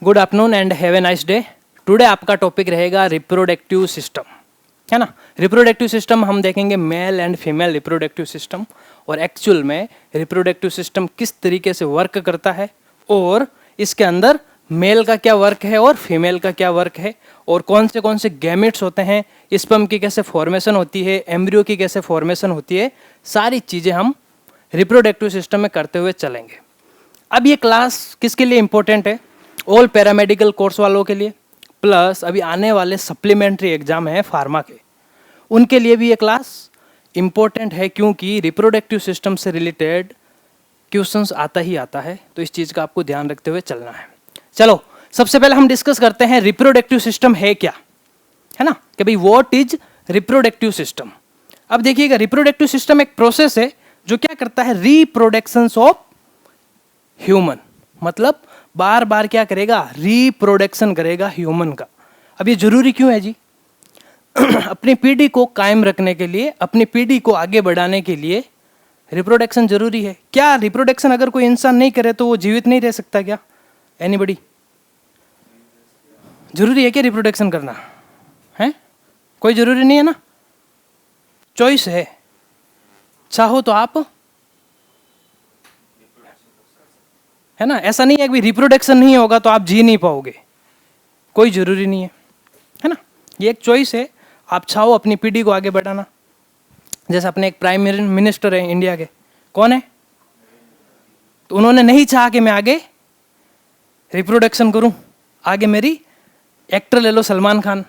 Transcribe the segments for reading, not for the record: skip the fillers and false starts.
Good afternoon and have a nice day. Today आपका topic रहेगा reproductive system, है ना। रिप्रोडक्टिव सिस्टम हम देखेंगे mail and female reproductive system, और एक्चुअल में रिप्रोडक्टिव सिस्टम किस तरीके से वर्क करता है, और इसके अंदर मेल का क्या वर्क है और फीमेल का क्या वर्क है, और कौन से गैमेट्स होते हैं, स्पर्म की कैसे फॉर्मेशन होती है, एम्ब्रियो की कैसे फॉर्मेशन होती है, सारी चीज़ें हम रिप्रोडक्टिव सिस्टम में करते हुए चलेंगे। अब ये क्लास किसके लिए इम्पोर्टेंट है? ऑल पैरामेडिकल कोर्स वालों के लिए, प्लस अभी आने वाले सप्लीमेंट्री एग्जाम है फार्मा के, उनके लिए भी ये क्लास इम्पोर्टेंट है, क्योंकि रिप्रोडक्टिव सिस्टम से रिलेटेड क्वेश्चंस आता ही आता है। तो इस चीज़ का आपको ध्यान रखते हुए चलना है। चलो सबसे पहले हम डिस्कस करते हैं रिप्रोडक्टिव सिस्टम है क्या, है ना, कि भाई व्हाट इज रिप्रोडक्टिव सिस्टम। अब देखिएगा, रिप्रोडक्टिव सिस्टम एक प्रोसेस है जो क्या करता है, रिप्रोडक्शन ऑफ ह्यूमन, मतलब बार बार क्या करेगा, रिप्रोडक्शन करेगा ह्यूमन का। अब ये जरूरी क्यों है जी? अपनी पीढ़ी को कायम रखने के लिए, अपनी पीढ़ी को आगे बढ़ाने के लिए रिप्रोडक्शन जरूरी है। क्या रिप्रोडक्शन अगर कोई इंसान नहीं करे तो वो जीवित नहीं रह सकता क्या? एनीबडी? जरूरी है क्या रिप्रोडक्शन करना? है कोई जरूरी नहीं है ना, चॉइस है। चाहो तो आप, है ना, ऐसा नहीं है कि रिप्रोडक्शन नहीं होगा तो आप जी नहीं पाओगे, कोई जरूरी नहीं है ना। ये एक चॉइस है, आप चाहो अपनी पीढ़ी को आगे बढ़ाना। जैसे अपने एक प्राइम मिनिस्टर है इंडिया के, कौन है, तो उन्होंने नहीं चाहा कि मैं आगे रिप्रोडक्शन करूं, आगे मेरी एक्टर ले लो सलमान खान,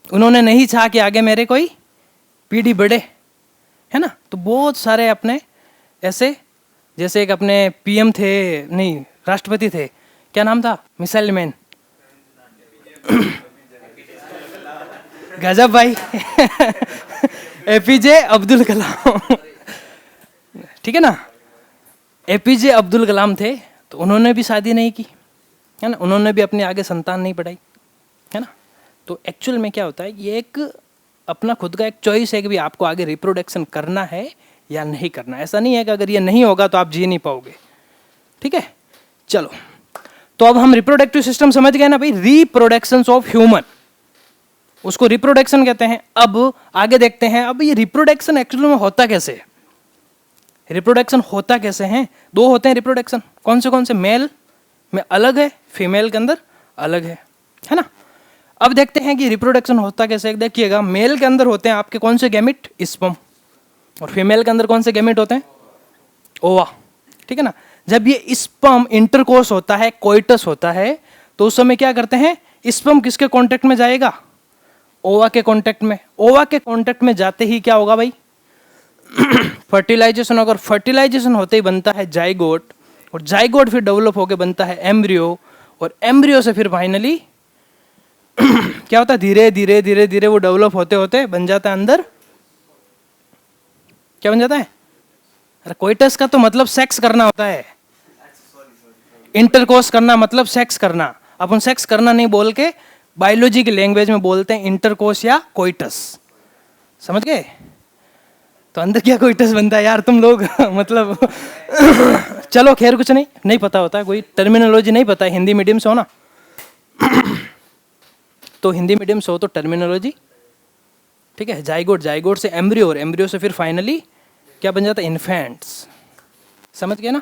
उन्होंने नहीं चाहा कि आगे मेरे कोई पीढ़ी बढ़े, है ना। तो बहुत सारे अपने ऐसे, जैसे एक अपने पीएम थे, नहीं राष्ट्रपति थे, क्या नाम था, मिसाइल मैन, गजब भाई, एपीजे अब्दुल कलाम, ठीक है ना। एपीजे अब्दुल कलाम थे, तो उन्होंने भी शादी नहीं की, है ना, उन्होंने भी अपने आगे संतान नहीं बढ़ाई, है ना। तो एक्चुअल में क्या होता है, ये एक अपना खुद का एक चॉइस है कि भाई आपको आगे रिप्रोडक्शन करना है या नहीं करना। ऐसा नहीं है कि अगर ये नहीं होगा तो आप जी नहीं पाओगे, ठीक है। चलो, तो अब हम रिप्रोडक्टिव सिस्टम समझ गए ना भाई, रिप्रोडक्शन ऑफ ह्यूमन, उसको रिप्रोडक्शन कहते हैं। अब आगे देखते हैं, अब ये रिप्रोडक्शन एक्चुअली में होता कैसे है, रिप्रोडक्शन होता कैसे है। दो होते हैं रिप्रोडक्शन, कौन से मेल में अलग है, फीमेल के अंदर अलग है ना। अब देखते हैं कि रिप्रोडक्शन होता कैसे। देखिएगा, मेल के अंदर होते हैं आपके कौन से गैमेट, स्पर्म, और फीमेल के अंदर कौन से गैमेट होते हैं, ओवा, ठीक है ना। जब ये स्पर्म इंटरकोर्स होता है, कोइटस होता है, तो उस समय क्या करते हैं, स्पर्म किसके कांटेक्ट में जाएगा, ओवा के कांटेक्ट में। ओवा के कांटेक्ट में जाते ही क्या होगा भाई, फर्टिलाइजेशन होगा, और फर्टिलाइजेशन होते ही बनता है जाइगोट, और जाइगोट फिर डेवलप होकर बनता है एम्ब्रियो, और एम्ब्रियो से फिर फाइनली क्या होता है, धीरे धीरे धीरे धीरे वो डेवलप होते होते बन जाता है अंदर, क्या बन जाता है, अरे कोइटस का तो मतलब सेक्स करना होता है, इंटरकोर्स करना मतलब सेक्स करना। अपन सेक्स करना नहीं बोल के बायोलॉजी की लैंग्वेज में बोलते हैं इंटरकोर्स या कोइटस, समझ गए। तो अंदर क्या कोइटस बनता है यार तुम लोग मतलब चलो खैर, कुछ नहीं पता होता है, कोई टर्मिनोलॉजी नहीं पता है, हिंदी मीडियम से हो ना तो हिंदी मीडियम से हो तो टर्मिनोलॉजी, ठीक है। जाइगोट, जाइगोट से एम्ब्रियो, और एम्ब्रियो से फिर फाइनली क्या बन जाता है, इन्फेंट्स, समझ गए ना।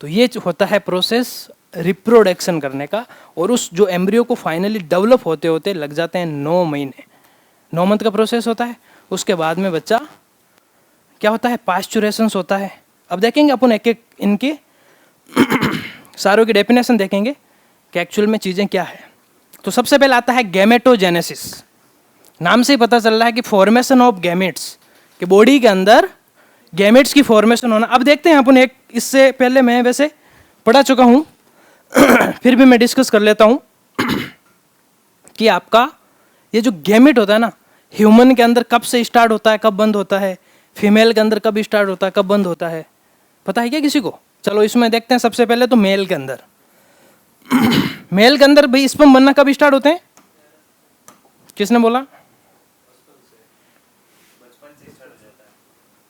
तो ये होता है प्रोसेस रिप्रोडक्शन करने का, और उस जो एम्ब्रियो को फाइनली डेवलप होते होते लग जाते हैं 9 महीने, 9 मंथ का प्रोसेस होता है। उसके बाद में बच्चा क्या होता है, पास्चुरेशन होता है। अब देखेंगे अपन एक एक इनके सारों की डेफिनेशन देखेंगे कि एक्चुअल में चीज़ें क्या है। तो सबसे पहले आता है गैमेटोजेनेसिस। नाम से ही पता चल रहा है कि फॉर्मेशन ऑफ गैमेट्स, कि बॉडी के अंदर गैमेट्स की फॉर्मेशन होना। अब देखते हैं अपन एक, इससे पहले मैं वैसे पढ़ा चुका हूँ फिर भी मैं डिस्कस कर लेता हूँ कि आपका ये जो गैमेट होता है ना, ह्यूमन के अंदर कब से स्टार्ट होता है, कब बंद होता है, फीमेल के अंदर कब स्टार्ट होता है, कब बंद होता है, पता है क्या किसी को? चलो इसमें देखते हैं। सबसे पहले तो मेल के अंदर मेल के अंदर भाई स्पर्म बनना कब स्टार्ट होते हैं, किसने बोला?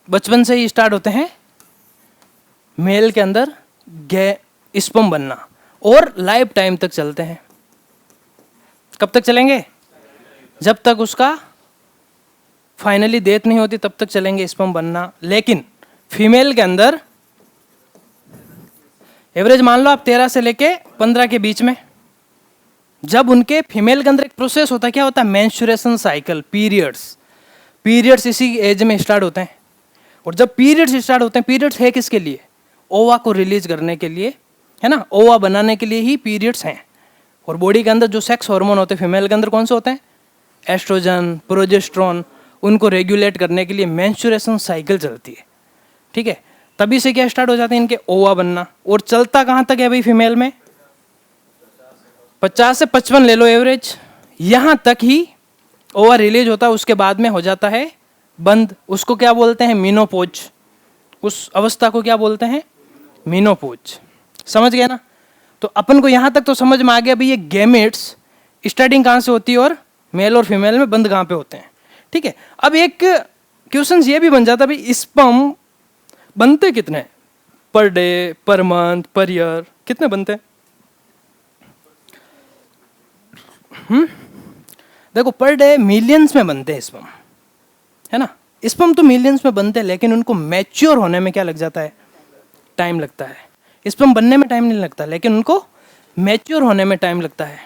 बचपन से ही स्टार्ट होते हैं मेल के अंदर स्पर्म बनना, और लाइफ टाइम तक चलते हैं। कब तक चलेंगे? जब तक उसका फाइनली डेथ नहीं होती तब तक चलेंगे स्पर्म बनना। लेकिन फीमेल के अंदर एवरेज मान लो आप 13 से लेके 15 के बीच में, जब उनके फीमेल के अंदर एक प्रोसेस होता है, क्या होता है? मेंस्ट्रुएशन साइकिल, पीरियड्स इसी एज में स्टार्ट होते हैं। और जब पीरियड्स स्टार्ट होते हैं, पीरियड्स है किसके लिए? ओवा को रिलीज करने के लिए, है ना, ओवा बनाने के लिए ही पीरियड्स हैं। और बॉडी के अंदर जो सेक्स हार्मोन होते हैं फीमेल के अंदर कौन से होते हैं? एस्ट्रोजन, प्रोजेस्ट्रॉन, उनको रेगुलेट करने के लिए मेंस्ट्रुएशन साइकिल चलती है। ठीक है, तभी से क्या स्टार्ट हो जाते हैं इनके ओवा बनना। और चलता कहाँ तक है भाई फीमेल में? 50 से 55 ले लो एवरेज, यहाँ तक ही ओवा रिलीज होता है। उसके बाद में हो जाता है बंद। उसको क्या बोलते हैं? मीनोपोज। उस अवस्था को क्या बोलते हैं? मीनोपोज। समझ गए ना? तो अपन को यहाँ तक तो समझ में आ गया भाई ये गैमेट्स स्टार्टिंग कहाँ से होती है और मेल और फीमेल में बंद कहाँ पे होते हैं। ठीक है, अब एक क्वेश्चन ये भी बन जाता है भाई स्पर्म बनते कितने per day, per month, per year, कितने बनते हैं? देखो पर डे मिलियंस में बनते हैं स्पर्म, है ना। स्पर्म तो मिलियंस में बनते हैं, लेकिन उनको मैच्योर होने में क्या लग जाता है? टाइम लगता है। स्पर्म बनने में टाइम नहीं लगता, लेकिन उनको मैच्योर होने में टाइम लगता है।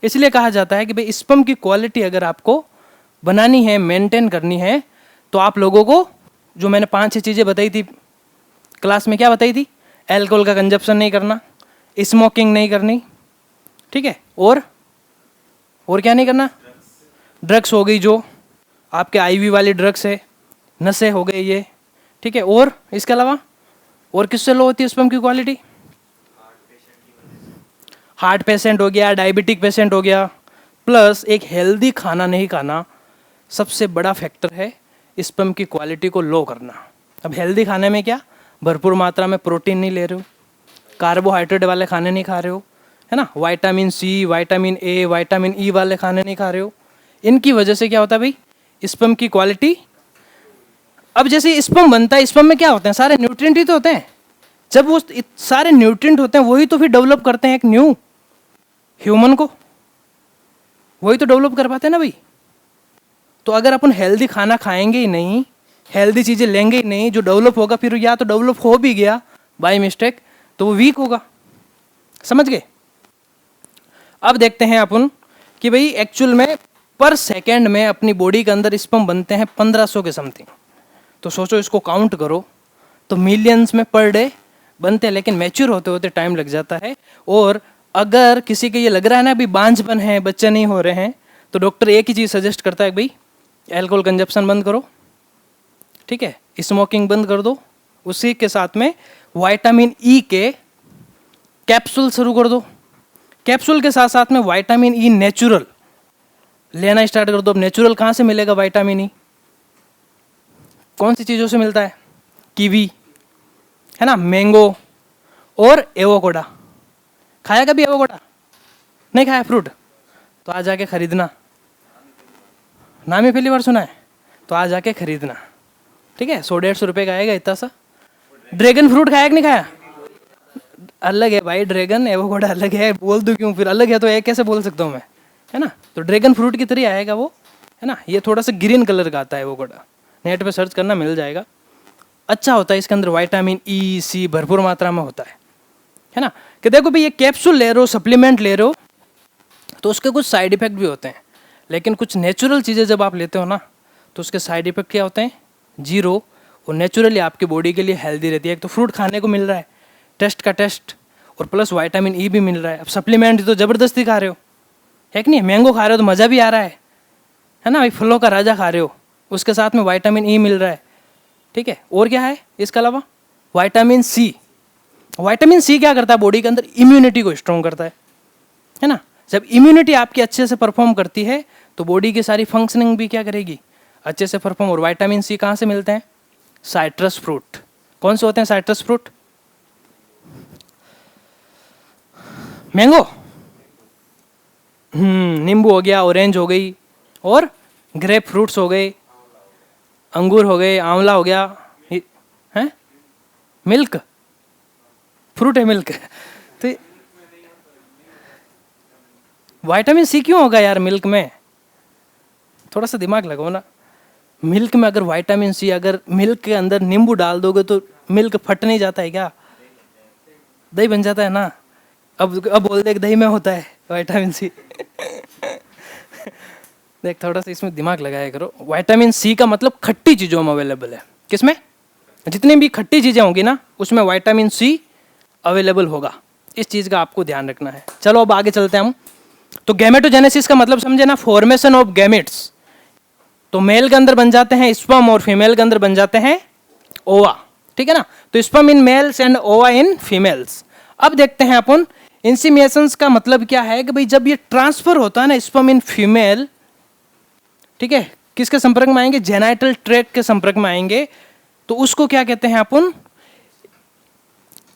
इसलिए कहा जाता है कि भाई स्पर्म की क्वालिटी अगर आपको बनानी है, मेंटेन करनी है, तो आप लोगों को जो मैंने 5-6 चीज़ें बताई थी क्लास में, क्या बताई थी? अल्कोहल का कंजप्शन नहीं करना, स्मोकिंग नहीं करनी, ठीक है, और क्या नहीं करना? ड्रग्स हो गई, जो आपके आईवी वाली ड्रग्स है, नशे हो गए ये, ठीक है। और इसके अलावा और किससे लो होती है स्पर्म की क्वालिटी? हार्ट पेशेंट हो गया, डायबिटिक पेशेंट हो गया, प्लस एक हेल्दी खाना नहीं खाना सबसे बड़ा फैक्टर है स्पर्म की क्वालिटी को लो करना। अब हेल्दी खाने में क्या? भरपूर मात्रा में प्रोटीन नहीं ले रहे हो, कार्बोहाइड्रेट वाले खाने नहीं खा रहे हो, है ना, vitamin C, vitamin A, vitamin E वाले खाने नहीं खा रहे हो। इनकी वजह से क्या होता है भाई? स्पर्म की क्वालिटी। अब जैसे स्पर्म बनता है, स्पर्म में क्या होते हैं? सारे न्यूट्रिएंट ही तो होते हैं। जब वो सारे न्यूट्रिएंट होते हैं, वही तो फिर डेवलप करते हैं एक न्यू ह्यूमन को, वही तो डेवलप कर पाते हैं ना भाई। तो अगर अपन हेल्दी खाना खाएंगे ही नहीं, हेल्दी चीज़ें लेंगे ही नहीं, जो डेवलप होगा फिर या तो डेवलप हो भी गया बाय मिस्टेक तो वो वीक होगा। समझ गए? अब देखते हैं अपन कि भाई एक्चुअल में पर सेकेंड में अपनी बॉडी के अंदर स्पर्म बनते हैं 1500 के समथिंग। तो सोचो, इसको काउंट करो तो मिलियंस में पर डे बनते हैं, लेकिन मैच्योर होते होते टाइम लग जाता है। और अगर किसी के ये लग रहा है ना अभी बांझपन है, बच्चे नहीं हो रहे हैं, तो डॉक्टर एक ही चीज़ सजेस्ट करता है, भाई अल्कोहल कंजप्शन बंद करो, ठीक है, स्मोकिंग बंद कर दो, उसी के साथ में विटामिन ई के कैप्सूल शुरू कर दो, कैप्सूल के साथ साथ में विटामिन ई नेचुरल लेना स्टार्ट कर दो। अब नेचुरल कहाँ से मिलेगा विटामिन ई? कौन सी चीज़ों से मिलता है? कीवी, है ना, मैंगो और एवोकाडो। खाया कभी एवोकाडो? नहीं खाया फ्रूट? तो आज जाके खरीदना, नाम ही पहली बार सुना है, तो आज जाके खरीदना, ठीक है। 100-150 रुपये का आएगा इतना सा। ड्रैगन फ्रूट खाया कि नहीं खाया? अलग है भाई, ड्रैगन एवोकाडो अलग है। बोल दूं क्यों फिर? अलग है तो एक कैसे बोल सकता हूँ मैं, है ना। तो ड्रैगन फ्रूट की तरह आएगा वो, है ना। ये थोड़ा सा ग्रीन कलर का आता है एवोकाडो, नेट पे सर्च करना मिल जाएगा। अच्छा होता है, इसके अंदर विटामिन ई, सी भरपूर मात्रा में होता है ना। कि देखो भाई ये कैप्सूल ले रहे हो, सप्लीमेंट ले रहे हो, तो उसके कुछ साइड इफेक्ट भी होते हैं। लेकिन कुछ नेचुरल चीज़ें जब आप लेते हो ना, तो उसके साइड इफेक्ट क्या होते हैं? जीरो। और नेचुरली आपकी बॉडी के लिए हेल्दी रहती है। एक तो फ्रूट खाने को मिल रहा है, टेस्ट का टेस्ट, और प्लस विटामिन ई भी मिल रहा है। अब सप्लीमेंट तो ज़बरदस्ती खा रहे हो, है कि नहीं? मैंगो खा रहे हो तो मज़ा भी आ रहा है ना भाई, फलों का राजा खा रहे हो, उसके साथ में विटामिन ई मिल रहा है, ठीक है। और क्या है इसके अलावा? Vitamin C. विटामिन सी क्या करता है? बॉडी के अंदर इम्यूनिटी को स्ट्रॉन्ग करता है ना। जब इम्यूनिटी आपकी अच्छे से परफॉर्म करती है तो बॉडी की सारी फंक्शनिंग भी क्या करेगी? अच्छे से परफॉर्म। और विटामिन सी कहाँ से मिलते हैं? Citrus fruit. कौन से होते हैं साइट्रस फ्रूट? मैंगो, नींबू हो गया, ऑरेंज हो गई, और ग्रेप फ्रूट्स हो गए, अंगूर हो गए, आंवला हो गया, है मिल्क, फ्रूट है मिल्क। तो विटामिन सी क्यों होगा यार मिल्क में? थोड़ा सा दिमाग लगाओ ना। मिल्क में अगर विटामिन सी, अगर मिल्क के अंदर नींबू डाल दोगे तो मिल्क फट नहीं जाता है क्या? दही बन जाता है ना। अब बोल दे कि दही में होता है विटामिन सी। देख थोड़ा सा इसमें दिमाग लगाया करो। विटामिन सी का मतलब खट्टी चीज़ों में अवेलेबल है। किसमें? जितनी भी खट्टी चीज़ें होंगी ना उसमें विटामिन सी अवेलेबल होगा। इस चीज़ का आपको ध्यान रखना है। चलो अब आगे चलते हैं हम। तो गैमेटोजेनेसिस का मतलब समझे ना, फॉर्मेशन ऑफ गैमेट्स। तो मेल के अंदर बन जाते हैं स्पर्म और फीमेल के अंदर बन जाते हैं ओवा, ठीक है ना। तो स्पर्म इन मेल्स एंड ओवा इन फीमेल्स। अब देखते हैं अपन इंसीमिनेशंस का मतलब क्या है कि भाई जब ये ट्रांसफर होता है ना स्पर्म इन फीमेल, ठीक है, किसके संपर्क में आएंगे? जेनाइटल ट्रैक्ट के संपर्क में आएंगे, तो उसको क्या कहते हैं अपन?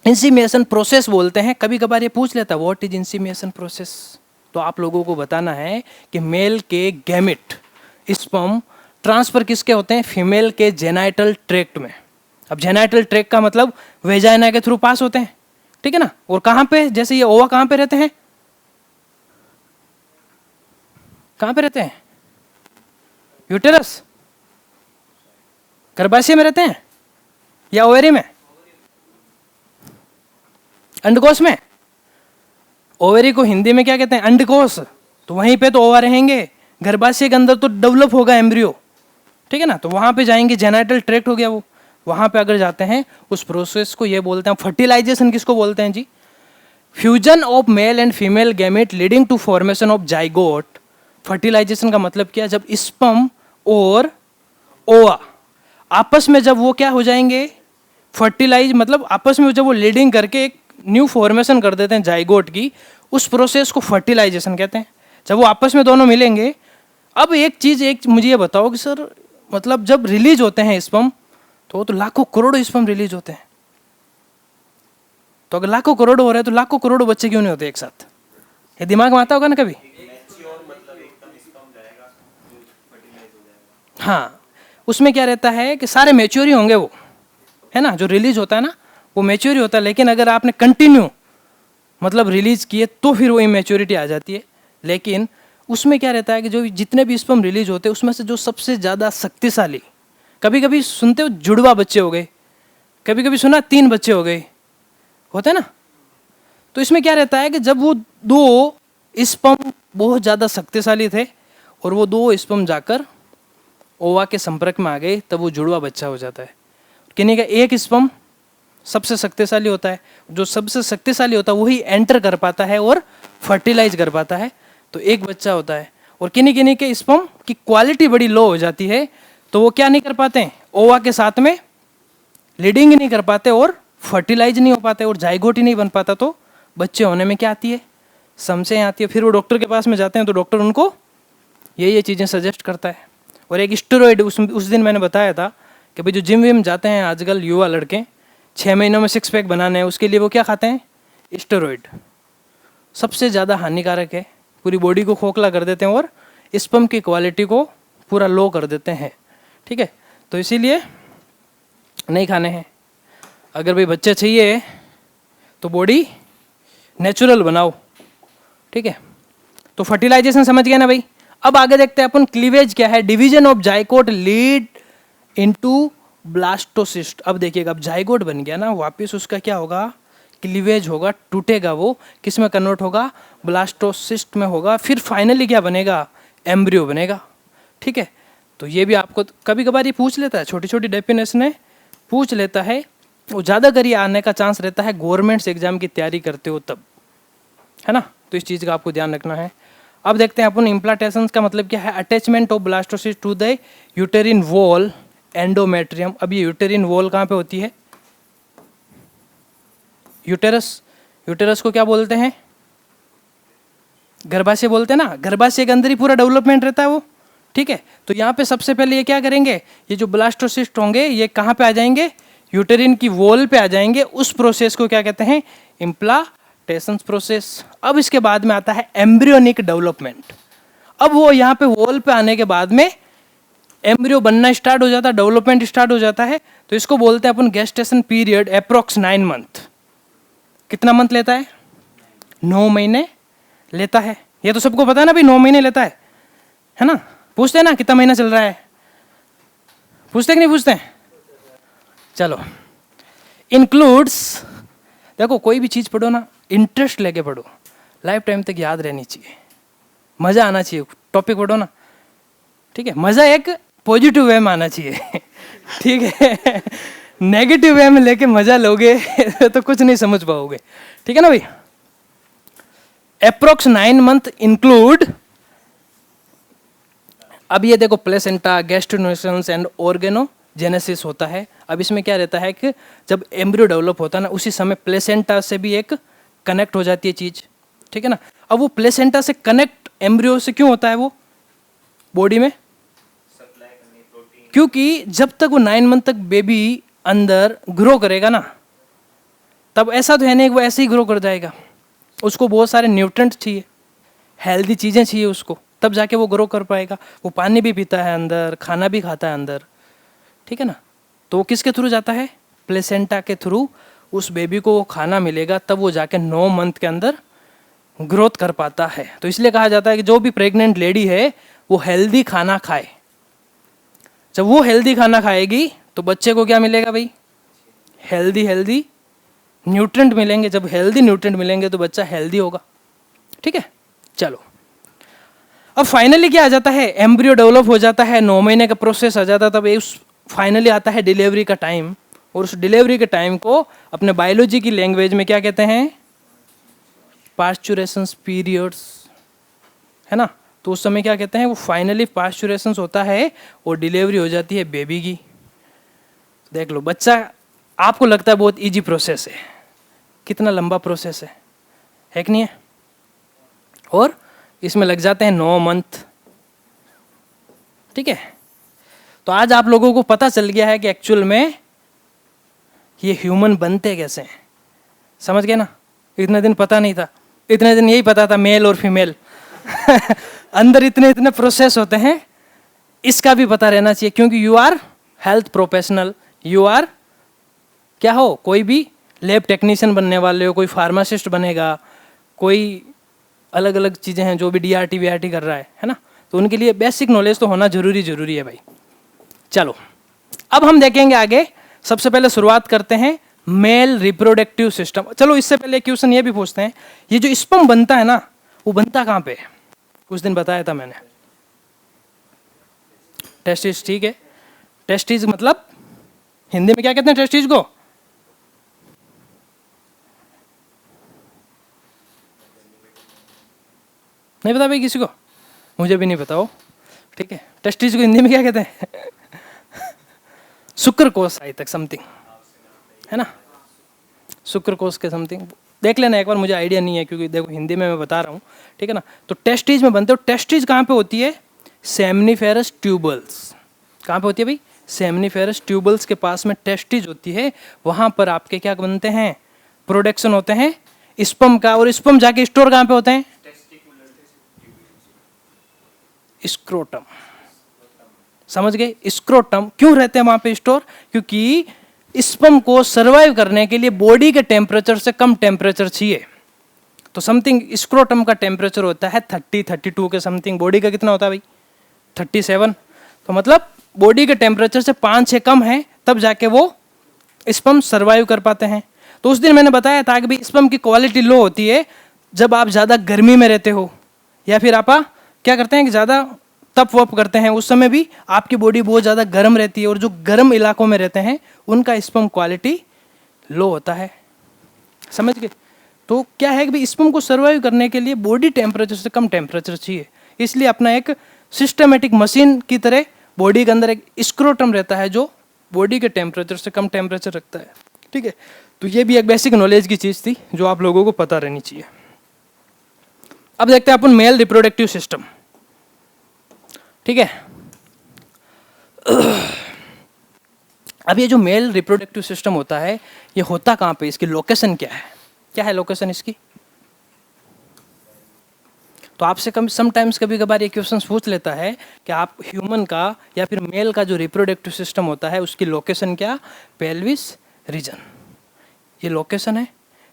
इंसीमिनेशन प्रोसेस बोलते हैं। कभी कभार ये पूछ लेता है व्हाट इज इंसीमिनेशन प्रोसेस, तो आप लोगों को बताना है कि मेल के गैमेट स्पर्म ट्रांसफर किसके होते हैं? फीमेल के जेनाइटल ट्रैक्ट में। अब जेनाइटल ट्रैक्ट का मतलब वेजाइना के थ्रू पास होते हैं, ठीक है ना। और कहां पे, जैसे ये ओवा कहां पे रहते हैं? कहां पे रहते हैं? यूटेरस, गर्भाशय में रहते हैं या ओवेरी में? अंडकोश में। ओवेरी को हिंदी में क्या कहते हैं? अंडकोश। तो वहीं पे तो ओवा रहेंगे। गर्भाशय के अंदर तो डेवलप होगा एम्ब्रियो, ठीक है ना। तो वहां पे जाएंगे, जेनाइटल ट्रैक्ट हो गया वो। वहां पे अगर जाते हैं उस प्रोसेस को ये बोलते हैं फर्टिलाइजेशन। किसको बोलते हैं जी? Fusion of male and female gamete leading to formation of zygote. Fertilisation का मतलब क्या है? जब स्पर्म और ओवा आपस में जब वो क्या हो जाएंगे? फर्टिलाइज, मतलब आपस में जब वो लीडिंग करके एक न्यू फॉर्मेशन कर देते हैं जाइगोट की, उस प्रोसेस को फर्टिलाइजेशन कहते हैं। जब वो आपस में दोनों मिलेंगे। अब एक मुझे ये बताओ कि सर मतलब जब रिलीज होते हैं स्पर्म तो लाखों करोड़ों स्पर्म रिलीज होते हैं। तो अगर लाखों करोड़ों हो रहे हैं तो लाखों करोड़ों बच्चे क्यों नहीं होते एक साथ? ये दिमाग में आता होगा ना कभी? हाँ, उसमें क्या रहता है कि सारे मैच्योर ही होंगे वो, है ना। जो रिलीज होता है ना वो मैच्योर ही होता है, लेकिन अगर आपने कंटिन्यू मतलब रिलीज किए तो फिर वो इमेच्योरिटी आ जाती है। लेकिन उसमें क्या रहता है कि जो जितने भी स्पर्म रिलीज होते हैं उसमें से जो सबसे ज़्यादा शक्तिशाली, कभी कभी सुनते हो जुड़वा बच्चे हो गए, कभी कभी सुना 3 बच्चे हो गए, होता है ना। तो इसमें क्या रहता है कि जब वो 2 स्पर्म बहुत ज़्यादा शक्तिशाली थे और वो 2 स्पर्म जाकर ओवा के संपर्क में आ गए, तब वो जुड़वा बच्चा हो जाता है। किन्हीं का एक स्पर्म सबसे शक्तिशाली होता है, जो सबसे शक्तिशाली होता है वही एंटर कर पाता है और फर्टिलाइज कर पाता है, तो एक बच्चा होता है। और किन्हीं किन्हीं के स्पर्म की क्वालिटी बड़ी लो हो जाती है, तो वो क्या नहीं कर पाते? ओवा के साथ में लीडिंग ही नहीं कर पाते और फर्टिलाइज नहीं हो पाते और जाइगोट ही नहीं बन पाता, तो बच्चे होने में क्या आती है? समस्या आती है। फिर वो डॉक्टर के पास में जाते हैं तो डॉक्टर उनको ये चीज़ें सजेस्ट करता है। और एक स्टेरॉइड, उस दिन मैंने बताया था कि भाई जो जिम विम जाते हैं आजकल युवा लड़के, 6 महीनों में 6 पैक बनाने हैं, उसके लिए वो क्या खाते हैं? स्टेरॉइड। सबसे ज़्यादा हानिकारक है, पूरी बॉडी को खोखला कर देते हैं और स्पर्म की क्वालिटी को पूरा लो कर देते हैं, ठीक है। तो इसीलिए नहीं खाने हैं। अगर भाई बच्चे चाहिए तो बॉडी नेचुरल बनाओ, ठीक है। तो फर्टिलाइजेशन समझ गए ना भाई। अब आगे देखते हैं अपन क्लीवेज क्या है। Division of zygote lead into blastocyst. अब देखिएगा, अब जाइगोट बन गया ना, वापस उसका क्या होगा? क्लीवेज होगा, टूटेगा, वो किस में कन्वर्ट होगा? ब्लास्टोसिस्ट में होगा। फिर फाइनली क्या बनेगा? एम्ब्रियो बनेगा, ठीक है। तो ये भी आपको कभी कभार ये पूछ लेता है, छोटी छोटी डेफिनेशन पूछ लेता है। वो ज़्यादातर ये आने का चांस रहता है गवर्नमेंट्स एग्जाम की तैयारी करते हो तब, है ना। तो इस चीज़ का आपको ध्यान रखना है। अब देखते हैं अपन इम्प्लांटेशन का मतलब क्या है। Attachment of blastocyst to the uterine wall endometrium. अब ये यूटेरिन वॉल कहाँ पे होती है? यूटेरस। यूटेरस को क्या बोलते हैं? गर्भाशय बोलते हैं ना। गर्भाशय के अंदर ही पूरा डेवलपमेंट रहता है वो, ठीक है। तो यहाँ पे सबसे पहले ये क्या करेंगे? ये जो ब्लास्टोसिस्ट होंगे ये कहाँ पे आ जाएंगे? यूटेरिन की वॉल पे आ जाएंगे। उस प्रोसेस को क्या कहते हैं? Implantation process. अब इसके बाद में आता है एम्ब्रियोनिक डेवलपमेंट। अब वो यहाँ पे वॉल पे आने के बाद में एम्ब्रियो बनना स्टार्ट हो जाता है, डेवलपमेंट स्टार्ट हो जाता है। तो इसको बोलते हैं अपन गेस्टेशन पीरियड अप्रोक्स 9 मंथ। कितना मंथ लेता है? 9 महीने लेता है। ये तो सबको पता है ना भाई, 9 महीने लेता है ना? पूछते हैं ना कितना महीना चल रहा है, पूछते कि नहीं पूछते हैं? चलो, इंक्लूड्स, देखो कोई भी चीज पढ़ो ना इंटरेस्ट लेके पढ़ो, लाइफ टाइम तक याद रहनी चाहिए, मजा आना चाहिए, टॉपिक पढ़ो ना, ठीक है? मजा एक पॉजिटिव वे में आना चाहिए ठीक है? नेगेटिव वे में लेके मजा लोगे तो कुछ नहीं समझ पाओगे, ठीक है ना भाई? अप्रोक्स 9 मंथ इंक्लूड, अब ये देखो प्लेसेंटा, गैस्ट्रोनोसल्स एंड ऑर्गेनोजेनेसिस होता है। अब इसमें क्या रहता है कि जब एम्ब्रियो डेवलप होता है ना, उसी समय प्लेसेंटा से भी एक कनेक्ट हो जाती है चीज, ठीक है ना? अब वो प्लेसेंटा से कनेक्ट एम्ब्रियो से क्यों होता है वो बॉडी में? क्योंकि जब तक वो 9 मंथ तक बेबी अंदर ग्रो करेगा ना, तब ऐसा तो है नहीं वो ऐसे ही ग्रो कर जाएगा, उसको बहुत सारे न्यूट्रिएंट चाहिए, हेल्दी चीज़ें चाहिए उसको, तब जाके वो ग्रो कर पाएगा। वो पानी भी पीता है अंदर, खाना भी खाता है अंदर, ठीक है ना? तो वो किसके थ्रू जाता है? प्लेसेंटा के थ्रू उस बेबी को वो खाना मिलेगा, तब वो जाके 9 मंथ के अंदर ग्रोथ कर पाता है। तो इसलिए कहा जाता है कि जो भी प्रेग्नेंट लेडी है वो हेल्दी खाना खाए। जब वो हेल्दी खाना खाएगी तो बच्चे को क्या मिलेगा भाई? हेल्दी न्यूट्रिएंट मिलेंगे। जब हेल्दी न्यूट्रिएंट मिलेंगे तो बच्चा हेल्दी होगा, ठीक है? चलो, अब फाइनली क्या आ जाता है? एम्ब्रियो डेवलप हो जाता है, 9 महीने का प्रोसेस आ जाता है, तब उस फाइनली आता है डिलीवरी का टाइम। और उस डिलीवरी के टाइम को अपने बायोलॉजी की लैंग्वेज में क्या कहते हैं? पास्चुरेशन पीरियड्स, है ना? तो उस समय क्या कहते हैं? वो फाइनली पास्चुरेशन होता है और डिलीवरी हो जाती है बेबी की। देख लो, बच्चा आपको लगता है बहुत इजी प्रोसेस है, कितना लंबा प्रोसेस है कि नहीं है? और इसमें लग जाते हैं 9 मंथ, ठीक है? तो आज आप लोगों को पता चल गया है कि एक्चुअल में ये ह्यूमन बनते कैसे हैं, समझ गए ना? इतने दिन पता नहीं था, इतने दिन यही पता था मेल और फीमेल अंदर इतने प्रोसेस होते हैं, इसका भी पता रहना चाहिए, क्योंकि you are health professional, you are क्या हो? कोई भी लैब टेक्नीशियन बनने वाले हो, कोई फार्मासिस्ट बनेगा, कोई अलग अलग चीज़ें हैं जो भी डीआरटी वीआरटी कर रहा है ना? तो उनके लिए बेसिक नॉलेज तो होना जरूरी है भाई। चलो, अब हम देखेंगे आगे। सबसे पहले शुरुआत करते हैं मेल रिप्रोडक्टिव सिस्टम। चलो, इससे पहले क्वेश्चन ये भी पूछते हैं, ये जो स्पर्म बनता है ना, वो बनता कहाँ पे है? उस दिन बताया था मैंने, टेस्टिस, ठीक है? टेस्टिस मतलब हिंदी में क्या कहते हैं टेस्टिस को? नहीं पता भाई किसी को? मुझे भी नहीं पता हो, ठीक है? टेस्टिस को हिंदी में क्या कहते हैं? शुक्रकोश आई तक समथिंग, है ना? शुक्रकोश के समथिंग देख लेना एक बार, मुझे आइडिया नहीं है क्योंकि देखो हिंदी में मैं बता रहा हूँ, ठीक है ना? तो टेस्टिज में बनते हो। टेस्टिज कहाँ पे होती है? Seminiferous tubules. कहाँ पे होती है भाई? सेमनीफेरस ट्यूबल्स के पास में टेस्टिज होती है, वहाँ पर आपके क्या बनते हैं? प्रोडक्शन होते हैं स्पर्म का। और स्पर्म जाके स्टोर कहाँ पे होते हैं? स्क्रोटम, समझ गए? स्क्रोटम क्यों रहते हैं वहां पे स्टोर? क्योंकि स्पर्म को सरवाइव करने के लिए बॉडी के टेम्परेचर से कम टेम्परेचर चाहिए। तो समथिंग स्क्रोटम का टेम्परेचर होता है 30-32 के समथिंग। बॉडी का कितना होता है भाई? 37। तो मतलब बॉडी के टेम्परेचर से 5-6 कम है, तब जाके वो स्पर्म सरवाइव कर पाते हैं। तो उस दिन मैंने बताया था कि भाई स्पर्म की क्वालिटी लो होती है जब आप ज़्यादा गर्मी में रहते हो, या फिर आप क्या करते हैं कि ज़्यादा तप वप करते हैं, उस समय भी आपकी बॉडी बहुत ज़्यादा गर्म रहती है, और जो गर्म इलाकों में रहते हैं उनका स्पर्म क्वालिटी लो होता है, समझ गए? तो क्या है कि भाई स्पर्म को सर्वाइव करने के लिए बॉडी टेम्परेचर से कम टेम्परेचर चाहिए, इसलिए अपना एक सिस्टमेटिक मशीन की तरह बॉडी के अंदर एक स्क्रोटम रहता है जो बॉडी के टेम्परेचर से कम टेम्परेचर रखता है, ठीक है? तो ये भी एक बेसिक नॉलेज की चीज़ थी जो आप लोगों को पता रहनी चाहिए। अब देखते हैं अपन मेल रिप्रोडक्टिव सिस्टम, ठीक है? अब ये जो मेल रिप्रोडक्टिव सिस्टम होता है, ये होता कहाँ पे? इसकी लोकेशन क्या है? क्या है लोकेशन इसकी? तो आपसे समटाइम्स कभी कभार ये क्वेश्चन पूछ लेता है कि आप ह्यूमन का या फिर मेल का जो रिप्रोडक्टिव सिस्टम होता है उसकी लोकेशन क्या? पेल्विस रीजन, ये लोकेशन है।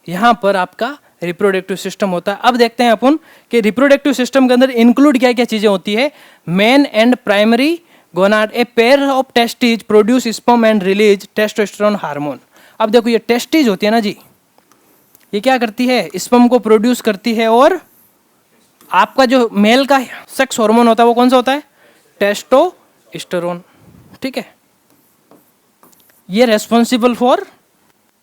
यहाँ पर आपका रिप्रोडक्टिव सिस्टम होता है। अब देखते हैं अपन कि रिप्रोडक्टिव सिस्टम के अंदर इंक्लूड क्या क्या चीज़ें होती है। Main and primary gonad, a pair of testes produce sperm and release testosterone hormone. अब देखो ये टेस्टिज होती है ना जी, ये क्या करती है, स्पर्म को प्रोड्यूस करती है, और आपका जो मेल का सेक्स हार्मोन होता है वो कौन सा होता है, टेस्टोस्टेरोन। ठीक है, ये रेस्पॉन्सिबल फॉर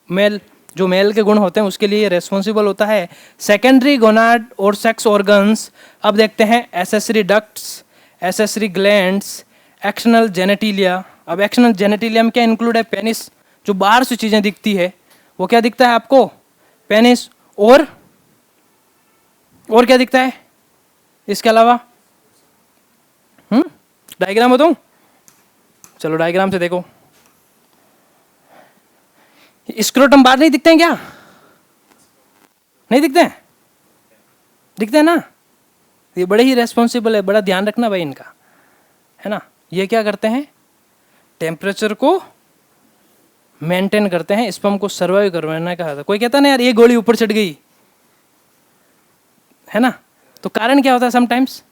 मेल, जो मेल के गुण होते हैं उसके लिए ये रेस्पॉन्सिबल होता है। सेकेंडरी गोनाड और सेक्स ऑर्गन्स, अब देखते हैं accessory ducts, accessory glands, external genitalia. अब एक्सटर्नल जेनेटिलिया में क्या इंक्लूड है, पेनिस, जो बाहर से चीज़ें दिखती है वो क्या दिखता है आपको, पेनिस, और क्या दिखता है इसके अलावा, डायग्राम बताऊं, चलो डायग्राम से देखो। स्क्रोटम बाहर नहीं दिखते हैं क्या, नहीं दिखते हैं, दिखते हैं ना, ये बड़े ही रेस्पॉन्सिबल है, बड़ा ध्यान रखना भाई इनका, है ना। ये क्या करते हैं, टेम्परेचर को मेंटेन करते हैं, स्पर्म को सर्वाइव करवाना कहा था। कोई कहता ना यार ये गोली ऊपर चढ़ गई, है ना, तो कारण क्या होता है, समटाइम्स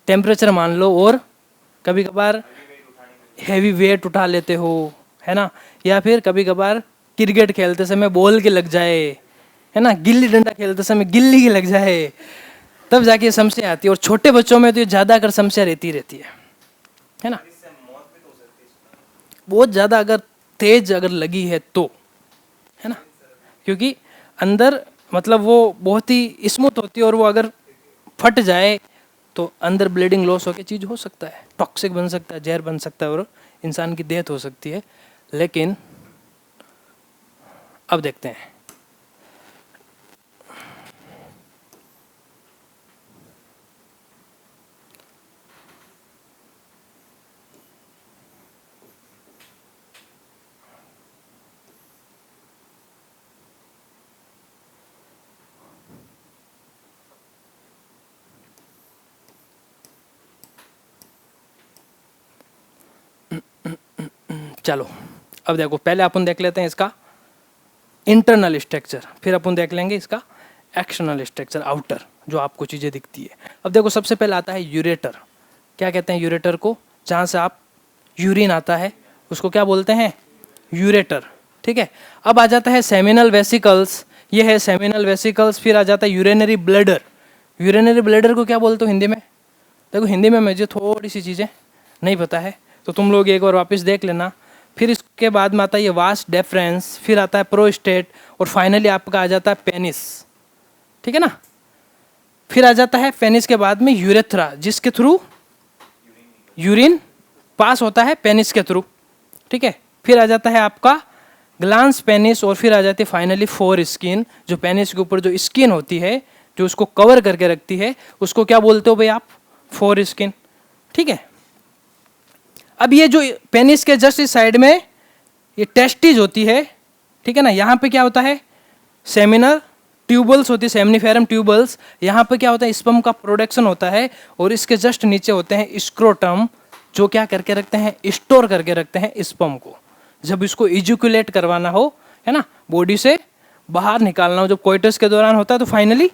टेम्परेचर मान लो, और कभी कभार हैवी वेट उठा लेते हो, है ना, या फिर कभी कभार क्रिकेट खेलते समय बॉल की लग जाए, है ना, गिल्ली डंडा खेलते समय गिल्ली की लग जाए, तब जाके ये समस्या आती है। और छोटे बच्चों में तो ये ज़्यादा अगर समस्या रहती है ना, बहुत ज़्यादा अगर तेज अगर लगी है तो, है ना, क्योंकि अंदर मतलब वो बहुत ही स्मूथ होती है, और वो अगर फट जाए तो अंदर ब्लीडिंग लॉस होकर चीज़ हो सकता है, टॉक्सिक बन सकता है, जहर बन सकता है, और इंसान की डेथ हो सकती है। लेकिन अब देखते हैं, चलो अब देखो, पहले अपन देख लेते हैं इसका इंटरनल स्ट्रक्चर, फिर अपन देख लेंगे इसका एक्सटर्नल स्ट्रक्चर, आउटर, जो आपको चीज़ें दिखती है। अब देखो सबसे पहले आता है यूरेटर। क्या कहते हैं यूरेटर को, जहाँ से आप यूरिन आता है उसको क्या बोलते हैं, यूरेटर। ठीक है, अब आ जाता है सेमिनल वेसिकल्स, ये है सेमिनल वेसिकल्स। फिर आ जाता है यूरिनरी ब्लैडर। यूरिनरी ब्लैडर को क्या बोलते हो हिंदी में, देखो हिंदी में मुझे थोड़ी सी चीज़ें नहीं पता है, तो तुम लोग एक बार वापस देख लेना। फिर इसके बाद में आता है ये वास डेफरेंस, फिर आता है प्रोस्टेट, और फाइनली आपका आ जाता है पेनिस। ठीक है ना, फिर आ जाता है पेनिस के बाद में यूरेथ्रा, जिसके थ्रू यूरिन पास होता है पेनिस के थ्रू। ठीक है, फिर आ जाता है आपका ग्लांस पेनिस, और फिर आ जाती है फाइनली फोर स्किन, जो पेनिस के ऊपर जो स्किन होती है जो उसको कवर करके रखती है, उसको क्या बोलते हो भाई आप, फोर स्किन। ठीक है, अब ये जो पेनिस के जस्ट इस साइड में ये टेस्टिज होती है, ठीक है ना, यहाँ पे क्या होता है, सेमिनल ट्यूबल्स होती है, सेमनीफेरम ट्यूबल्स, यहाँ पे क्या होता है, स्पर्म का प्रोडक्शन होता है, और इसके जस्ट नीचे होते हैं स्क्रोटम, जो क्या करके रखते हैं, स्टोर करके रखते हैं स्पर्म को, जब इसको इजुकुलेट करवाना हो, है ना, बॉडी से बाहर निकालना हो, जब कोइटस के दौरान होता है तो फाइनली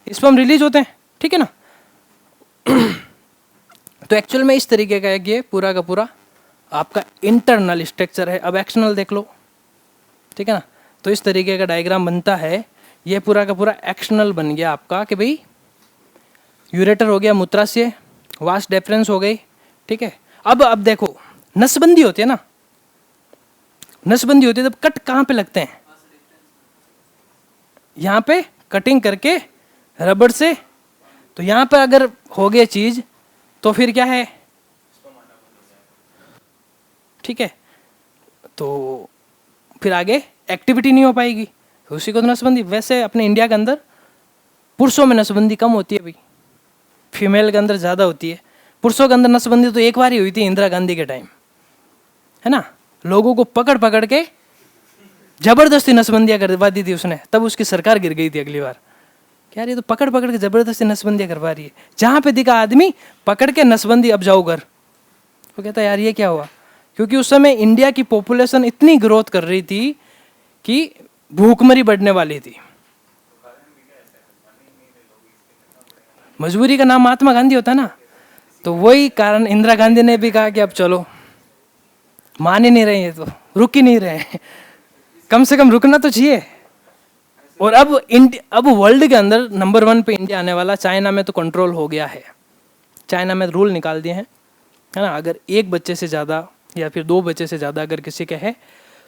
स्पर्म रिलीज होते हैं। ठीक है ना, तो एक्चुअल में इस तरीके का एक ये पूरा का पूरा आपका इंटरनल स्ट्रक्चर है। अब एक्सटर्नल देख लो, ठीक है ना, तो इस तरीके का डायग्राम बनता है। ये पूरा का पूरा एक्सटर्नल बन गया आपका कि भाई यूरेटर हो गया, मूत्राशय, वास डेफरेंस हो गई। ठीक है, अब देखो नसबंदी होती है ना, नसबंदी होती है, तब कट कहाँ पे लगते हैं, यहाँ पे कटिंग करके रबड़ से, तो यहाँ पे अगर हो गया चीज तो फिर क्या है, ठीक है, तो फिर आगे एक्टिविटी नहीं हो पाएगी, तो उसी को तो नसबंदी। वैसे अपने इंडिया के अंदर पुरुषों में नसबंदी कम होती है भाई, फीमेल के अंदर ज़्यादा होती है। पुरुषों के अंदर नसबंदी तो एक बार ही हुई थी इंदिरा गांधी के टाइम, है ना, लोगों को पकड़ पकड़ के जबरदस्ती नसबंदियाँ करवा दी थी उसने, तब उसकी सरकार गिर गई थी अगली बार। क्या ये तो पकड़ पकड़ के जबरदस्ती नसबंदियाँ करवा रही है, जहाँ पे दिखा आदमी पकड़ के नसबंदी, अब जाओ घर। वो कहता है यार ये क्या हुआ, क्योंकि उस समय इंडिया की पॉपुलेशन इतनी ग्रोथ कर रही थी कि भूखमरी बढ़ने वाली थी। मजबूरी का नाम महात्मा गांधी होता ना, तो वही कारण इंदिरा गांधी ने भी कहा कि अब चलो, मान ही नहीं रहे, तो रुक ही नहीं रहे, कम से कम रुकना तो चाहिए। और अब वर्ल्ड के अंदर नंबर 1 पे इंडिया आने वाला। चाइना में तो कंट्रोल हो गया है, चाइना में रूल निकाल दिए हैं, है ना। अगर एक बच्चे से ज़्यादा या फिर 2 बच्चे से ज़्यादा अगर किसी के है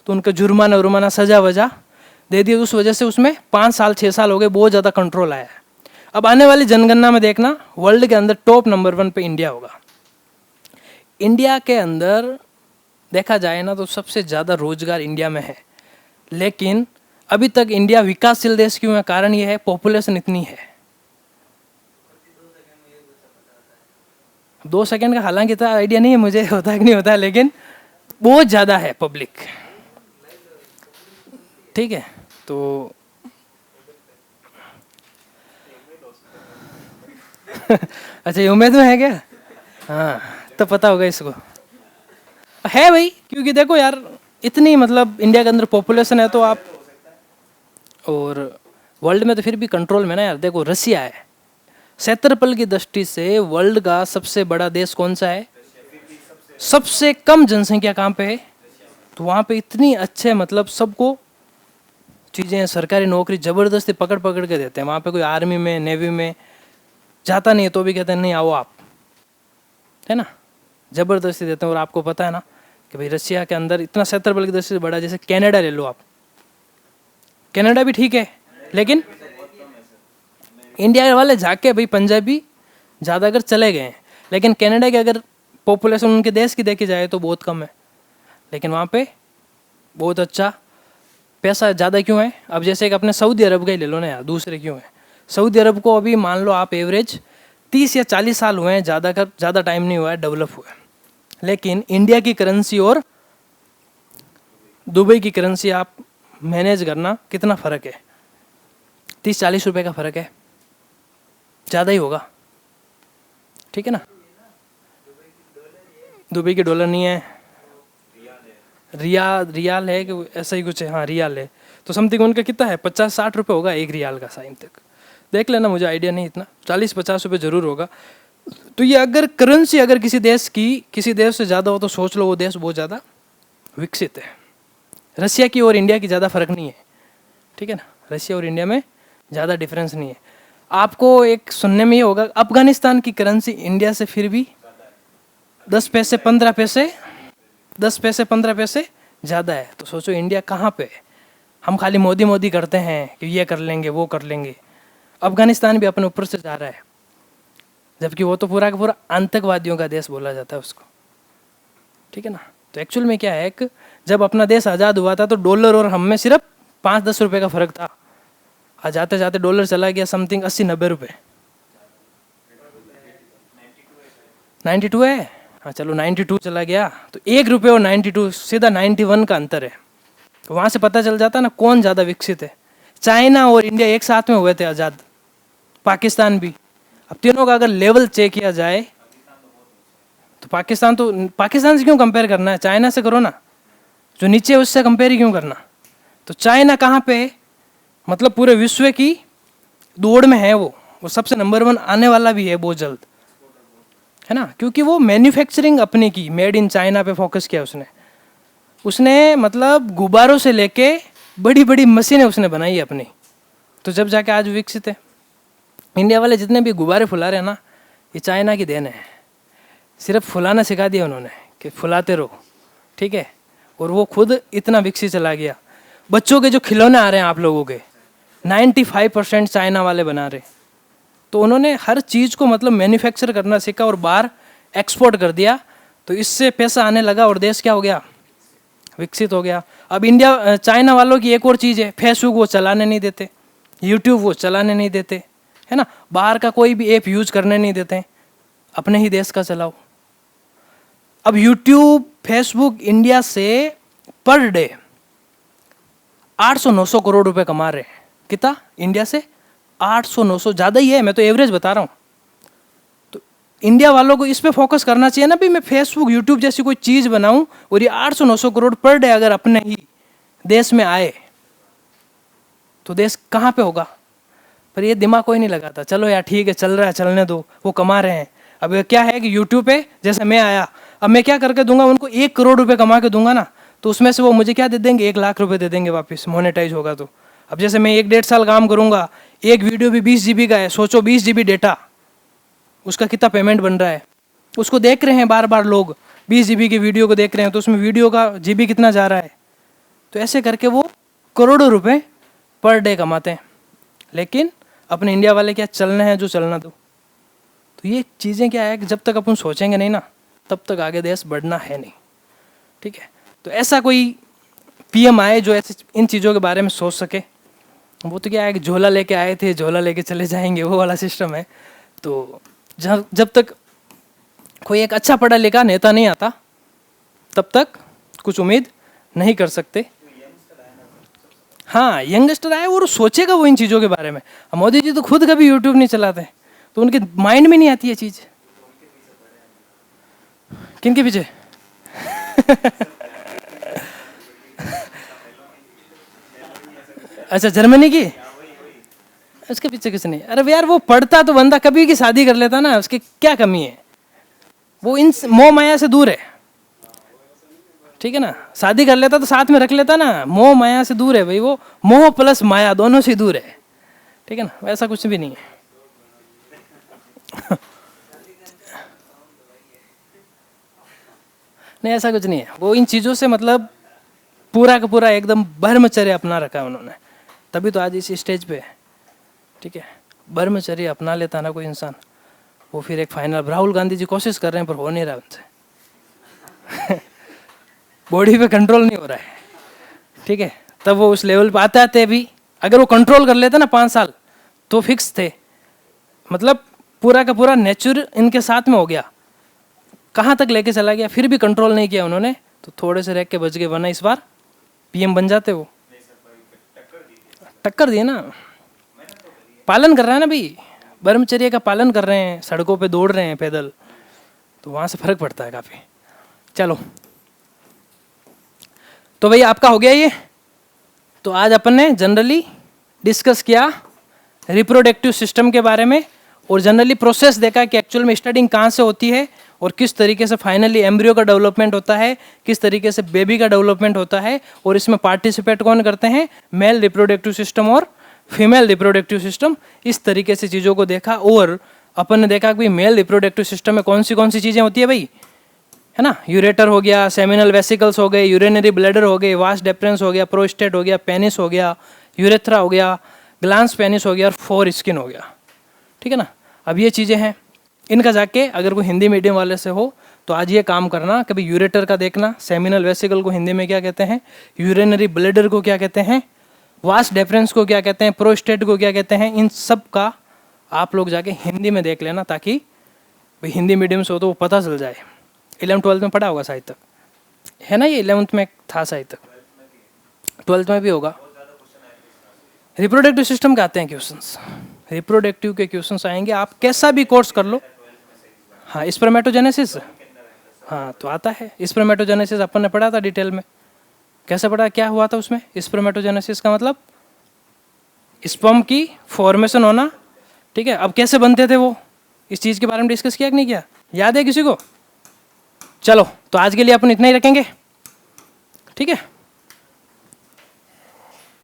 तो उनका जुर्माना उर्माना सजा वजा दे दिए। उस वजह से उसमें 5 साल 6 साल हो गए, बहुत ज़्यादा कंट्रोल आया है। अब आने वाली जनगणना में देखना, वर्ल्ड के अंदर टॉप नंबर 1 पे इंडिया होगा। इंडिया के अंदर देखा जाए ना तो सबसे ज़्यादा रोजगार इंडिया में है, लेकिन अभी तक इंडिया विकासशील देश क्यों है? कारण ये है, पॉपुलेशन इतनी है। 2 सेकंड का हालांकि इतना आइडिया नहीं है मुझे, होता है कि नहीं होता है, लेकिन बहुत ज़्यादा है पब्लिक, ठीक है। तो अच्छा, ये उम्मीद में है क्या? हाँ, तो पता होगा इसको, है भाई, क्योंकि देखो यार, इतनी मतलब इंडिया के अंदर पॉपुलेशन है तो आप, और वर्ल्ड में तो फिर भी कंट्रोल में ना यार। देखो रसिया है, क्षेत्रफल की दृष्टि से वर्ल्ड का सबसे बड़ा देश कौन सा है? सबसे कम जनसंख्या कहाँ पे है? तो वहाँ पे इतनी अच्छे मतलब सबको चीज़ें, सरकारी नौकरी ज़बरदस्ती पकड़ पकड़ के देते हैं। वहाँ पे कोई आर्मी में नेवी में जाता नहीं है तो भी कहते हैं नहीं आओ आप, है ना, ज़बरदस्ती देते हैं। और आपको पता है ना कि भाई रसिया के अंदर इतना क्षेत्रफल की दृष्टि से बड़ा, जैसे कनाडा ले लो आप, कनाडा भी ठीक है, लेकिन इंडिया वाले जाके भाई पंजाबी ज़्यादा अगर चले गए हैं, लेकिन कनाडा की अगर पॉपुलेशन उनके देश की देखी जाए तो बहुत कम है, लेकिन वहाँ पे बहुत अच्छा पैसा ज़्यादा क्यों है? अब जैसे कि अपने सऊदी अरब का ही ले लो ना यार, दूसरे क्यों है? सऊदी अरब को अभी मान लो आप एवरेज 30 या 40 साल हुए हैं, ज़्यादा टाइम नहीं हुआ है डेवलप हुआ है, लेकिन इंडिया की करेंसी और दुबई की करेंसी आप मैनेज करना, कितना फ़र्क है? 30-40 रुपये का फ़र्क है, ज़्यादा ही होगा, ठीक है ना। दुबई के डॉलर नहीं है, रियाल है कि ऐसा ही कुछ है, हाँ रियाल है। तो समथिंग उनका कितना है? 50-60 रुपये होगा एक रियाल का, साइन तक देख लेना, मुझे आइडिया नहीं इतना, 40-50 रुपये ज़रूर होगा। तो ये अगर करेंसी अगर किसी देश से ज़्यादा हो तो सोच लो वो देश बहुत ज़्यादा विकसित है। रसिया की और इंडिया की ज़्यादा फर्क नहीं है, ठीक है ना, रसिया और इंडिया में ज़्यादा डिफरेंस नहीं है। आपको एक सुनने में ये होगा, अफगानिस्तान की करेंसी इंडिया से फिर भी 10 पैसे 15 पैसे 10 पैसे 15 पैसे ज़्यादा है। तो सोचो इंडिया कहाँ पे है? हम खाली मोदी मोदी करते हैं कि ये कर लेंगे वो कर लेंगे, अफगानिस्तान भी अपने ऊपर से जा रहा है, जबकि वो तो पूरा का पूरा आतंकवादियों का देश बोला जाता है उसको, ठीक है ना। तो एक्चुअल में क्या है कि जब अपना देश आज़ाद हुआ था तो डॉलर और हम में सिर्फ 5-10 रुपये का फ़र्क था, आज जाते जाते डॉलर चला गया समथिंग 80-90 रुपये। 92 है, हाँ चलो 92 चला गया, तो 1 रुपये और 92 सीधा 91 का अंतर है। तो वहाँ से पता चल जाता ना कौन ज़्यादा विकसित है। चाइना और इंडिया एक साथ में हुए थे आज़ाद, पाकिस्तान भी। अब तीनों का अगर लेवल चेक किया जाए तो पाकिस्तान से क्यों कंपेयर करना है? चाइना से करो ना, जो नीचे है उससे कंपेयर ही क्यों करना। तो चाइना कहाँ पे है? मतलब पूरे विश्व की दौड़ में है वो सबसे नंबर 1 आने वाला भी है बहुत जल्द, है ना, क्योंकि वो मैन्युफैक्चरिंग अपने की मेड इन चाइना पे फोकस किया उसने मतलब गुब्बारों से लेके बड़ी बड़ी मशीनें उसने बनाई है अपनी, तो जब जाके आज विकसित है। इंडिया वाले जितने भी गुब्बारे फुला रहे हैं ना, ये चाइना की देन है, सिर्फ फुलाना सिखा दिया उन्होंने कि फुलाते रहो, ठीक है, और वो खुद इतना विकसित चला गया। बच्चों के जो खिलौने आ रहे हैं आप लोगों के 95% चाइना वाले बना रहे, तो उन्होंने हर चीज़ को मतलब मैन्युफैक्चर करना सीखा और बाहर एक्सपोर्ट कर दिया, तो इससे पैसा आने लगा और देश क्या हो गया? विकसित हो गया। अब इंडिया चाइना वालों की एक और चीज़ है, फेसबुक वो चलाने नहीं देते, यूट्यूब वो चलाने नहीं देते, है ना, बाहर का कोई भी ऐप यूज करने नहीं देते, अपने ही देश का चलाओ। अब यूट्यूब फेसबुक इंडिया से पर डे 800-900 करोड़ रुपए कमा रहे हैं। कितना? इंडिया से 800-900, ज़्यादा ही है, मैं तो एवरेज बता रहा हूँ। तो इंडिया वालों को इस पे फोकस करना चाहिए ना, भी मैं फेसबुक यूट्यूब जैसी कोई चीज़ बनाऊं और ये 800-900 करोड़ पर डे अगर अपने ही देश में आए तो देश कहाँ पे होगा? पर ये दिमाग कोई नहीं लगाता, चलो यार ठीक है चल रहा है चलने दो, वो कमा रहे हैं। अब ये क्या है कि यूट्यूब पे जैसे मैं आया, अब मैं क्या करके दूंगा उनको, 1 करोड़ रुपए कमा के दूंगा ना, तो उसमें से वो मुझे क्या दे देंगे, 1 लाख रुपए दे देंगे वापस, मोनेटाइज होगा तो। अब जैसे मैं 1 डेढ़ साल काम करूंगा, एक वीडियो भी 20 GB का है, सोचो 20 GB डेटा, उसका कितना पेमेंट बन रहा है। उसको देख रहे हैं बार बार लोग, 20 GB की वीडियो को देख रहे हैं, तो उसमें वीडियो का GB कितना जा रहा है। तो ऐसे करके वो करोड़ों रुपए पर डे कमाते हैं। लेकिन अपने इंडिया वाले क्या, चलना है जो चलना दो। तो ये चीज़ें क्या है कि जब तक अपन सोचेंगे नहीं ना, तब तक आगे देश बढ़ना है नहीं। ठीक है, तो ऐसा कोई PM आए जो ऐसे इन चीज़ों के बारे में सोच सके। वो तो क्या है कि झोला लेके आए थे, झोला लेके चले जाएंगे, वो वाला सिस्टम है। तो जब तक कोई एक अच्छा पढ़ा लिखा नेता नहीं आता, तब तक कुछ उम्मीद नहीं कर सकते। हाँ, यंगस्टर आए और सोचेगा वो इन चीज़ों के बारे में। अब मोदी जी तो खुद कभी यूट्यूब नहीं चलाते, तो उनके माइंड में नहीं आती है चीज़। किनके पीछे? अच्छा, जर्मनी की, उसके पीछे कुछ नहीं। अरे यार वो पढ़ता तो बंदा कभी की शादी कर लेता ना, उसकी क्या कमी है? वो इन मोह माया से दूर है। ठीक है ना, शादी कर लेता तो साथ में रख लेता ना, मोह माया से दूर है भाई वो, मोह प्लस माया दोनों से दूर है। ठीक है ना, वैसा कुछ भी नहीं है। नहीं, ऐसा कुछ नहीं है। वो इन चीज़ों से मतलब पूरा का पूरा एकदम ब्रह्मचर्य अपना रखा है उन्होंने, तभी तो आज इस स्टेज पे है। ठीक है, ब्रह्मचर्य अपना लेता ना कोई इंसान, वो फिर एक फाइनल। राहुल गांधी जी कोशिश कर रहे हैं पर हो नहीं रहा उनसे। बॉडी पे कंट्रोल नहीं हो रहा है। ठीक है, तब वो उस लेवल पे आते आते भी, अगर वो कंट्रोल कर लेते ना 5 साल, तो फिक्स थे। मतलब पूरा का पूरा नेचर इनके साथ में हो गया, कहाँ तक लेके चला गया, फिर भी कंट्रोल नहीं किया उन्होंने, तो थोड़े से रह के बच गए, वरना इस बार PM बन जाते वो। टक्कर दिए ना, पालन कर रहा है ना भाई, ब्रह्मचर्य का पालन कर रहे हैं, सड़कों पे दौड़ रहे हैं पैदल, तो वहाँ से फर्क पड़ता है काफ़ी। चलो, तो भाई आपका हो गया ये। तो आज अपन ने जनरली डिस्कस किया रिप्रोडक्टिव सिस्टम के बारे में, और जनरली प्रोसेस देखा कि एक्चुअल में स्टार्टिंग कहाँ से होती है और किस तरीके से फाइनली एम्ब्रियो का डेवलपमेंट होता है, किस तरीके से बेबी का डेवलपमेंट होता है, और इसमें पार्टिसिपेट कौन करते हैं, मेल रिप्रोडक्टिव सिस्टम और फीमेल रिप्रोडक्टिव सिस्टम। इस तरीके से चीज़ों को देखा, और अपन ने देखा कि मेल रिप्रोडक्टिव सिस्टम में कौन सी चीज़ें होती है भाई, है ना। यूरेटर हो गया, सेमिनल वेसिकल्स हो गए, यूरिनरी ब्लैडर हो गए, वास डेफरेंस हो गया, प्रोस्टेट हो गया, पेनिस हो गया, यूरेथ्रा हो गया, ग्लांस पेनिस हो गया, और फोर स्किन हो गया। ठीक है ना, अब ये चीज़ें हैं, इनका जाके अगर कोई हिंदी मीडियम वाले से हो तो आज ये काम करना, कभी यूरेटर का देखना, सेमिनल वेसिकल को हिंदी में क्या कहते हैं, यूरिनरी ब्लैडर को क्या कहते हैं, वास डेफरेंस को क्या कहते हैं, प्रोस्टेट को क्या कहते हैं, इन सब का आप लोग जाके हिंदी में देख लेना, ताकि भाई हिंदी मीडियम से हो तो वो पता चल जाए। 11th-12th में पढ़ा होगा शायद तक, है ना, ये 11th में था शायद तक, 12th में भी होगा। रिप्रोडक्टिव सिस्टम के आते हैं क्वेश्चंस, रिप्रोडक्टिव के क्वेश्चंस आएंगे, आप कैसा भी कोर्स कर लो। हाँ, स्पर्मेटोजेनेसिस, हाँ तो आता है। स्पर्मेटोजेनेसिस अपन ने पढ़ा था डिटेल में, कैसे पढ़ा, क्या हुआ था उसमें। स्पर्मेटोजेनेसिस का मतलब स्पर्म की फॉर्मेशन होना। ठीक है, अब कैसे बनते थे वो, इस चीज़ के बारे में डिस्कस किया कि नहीं किया, याद है किसी को? चलो, तो आज के लिए अपन इतना ही रखेंगे। ठीक है।